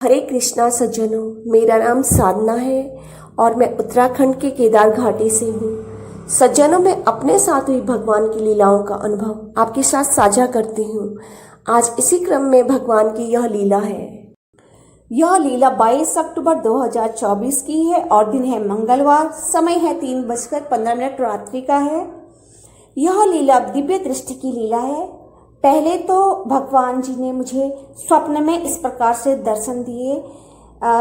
हरे कृष्णा सज्जनों, मेरा नाम साधना है और मैं उत्तराखंड के केदार घाटी से हूँ। सज्जनों, मैं अपने साथ हुई भगवान की लीलाओं का अनुभव आपके साथ साझा करती हूँ। आज इसी क्रम में भगवान की यह लीला है। यह लीला 22 अक्टूबर 2024 की है और दिन है मंगलवार। समय है 3:15 रात्रि का है। यह लीला दिव्य दृष्टि की लीला है। पहले तो भगवान जी ने मुझे स्वप्न में इस प्रकार से दर्शन दिए।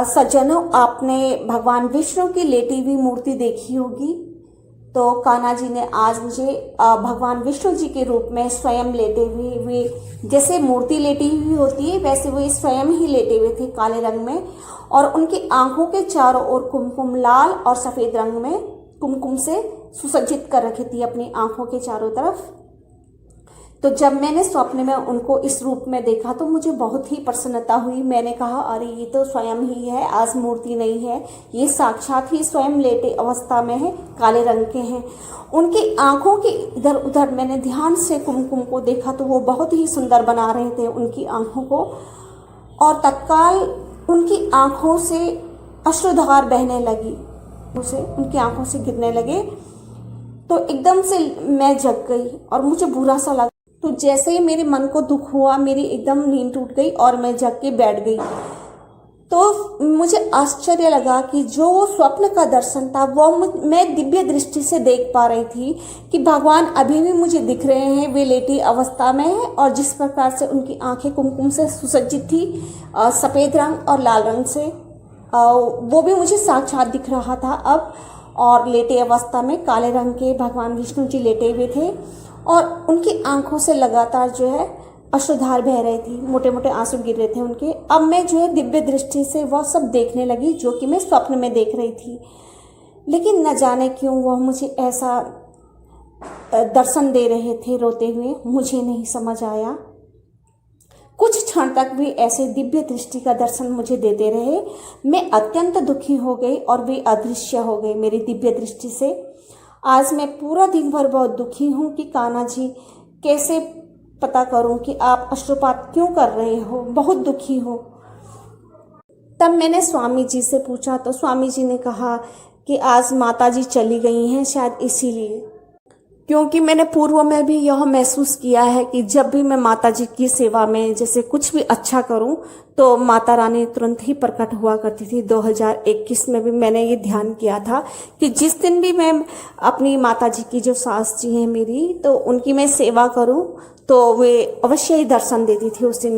सज्जनों, आपने भगवान विष्णु की लेटी हुई मूर्ति देखी होगी। तो कान्हा जी ने आज मुझे भगवान विष्णु जी के रूप में स्वयं लेटे हुए जैसे मूर्ति लेटी हुई होती है वैसे वो स्वयं ही लेटे हुए थे काले रंग में, और उनकी आंखों के चारों ओर कुमकुम लाल और सफ़ेद रंग में कुमकुम से सुसज्जित कर रखी थी अपनी आंखों के चारों तरफ। तो जब मैंने स्वप्न में उनको इस रूप में देखा तो मुझे बहुत ही प्रसन्नता हुई। मैंने कहा, अरे ये तो स्वयं ही है, आज मूर्ति नहीं है, ये साक्षात ही स्वयं लेटे अवस्था में है, काले रंग के हैं। उनकी आंखों के इधर उधर मैंने ध्यान से कुमकुम को देखा तो वो बहुत ही सुंदर बना रहे थे उनकी आंखों को, और तत्काल उनकी आंखों से अश्रुधार बहने लगी, उसे उनकी आंखों से गिरने लगे। तो एकदम से मैं जग गई और मुझे बुरा सा लगा। तो जैसे ही मेरे मन को दुख हुआ, मेरी एकदम नींद टूट गई और मैं जग के बैठ गई। तो मुझे आश्चर्य लगा कि जो वो स्वप्न का दर्शन था वो मैं दिव्य दृष्टि से देख पा रही थी कि भगवान अभी भी मुझे दिख रहे हैं, वे लेटी अवस्था में है, और जिस प्रकार से उनकी आंखें कुमकुम से सुसज्जित थी सफ़ेद रंग और लाल रंग से, वो भी मुझे साक्षात दिख रहा था अब। और लेटे अवस्था में काले रंग के भगवान विष्णु जी लेटे हुए थे और उनकी आंखों से लगातार जो है अश्रुधार बह रही थी, मोटे मोटे आंसू गिर रहे थे उनके। अब मैं जो है दिव्य दृष्टि से वह सब देखने लगी जो कि मैं स्वप्न में देख रही थी। लेकिन न जाने क्यों वह मुझे ऐसा दर्शन दे रहे थे रोते हुए, मुझे नहीं समझ आया। कुछ क्षण तक भी ऐसे दिव्य दृष्टि का दर्शन मुझे देते रहे। मैं अत्यंत दुखी हो गई और वे अदृश्य हो गए मेरी दिव्य दृष्टि से। आज मैं पूरा दिन भर बहुत दुखी हूँ कि कान्हा जी, कैसे पता करूँ कि आप अश्रुपात क्यों कर रहे हो, बहुत दुखी हो। तब मैंने स्वामी जी से पूछा तो स्वामी जी ने कहा कि आज माता जी चली गई हैं, शायद इसीलिए। क्योंकि मैंने पूर्व में भी यह महसूस किया है कि जब भी मैं माता जी की सेवा में जैसे कुछ भी अच्छा करूं तो माता रानी तुरंत ही प्रकट हुआ करती थी। 2021 में भी मैंने ये ध्यान किया था कि जिस दिन भी मैं अपनी माता जी की जो सास जी हैं मेरी, तो उनकी मैं सेवा करूं तो वे अवश्य ही दर्शन देती थी उस दिन।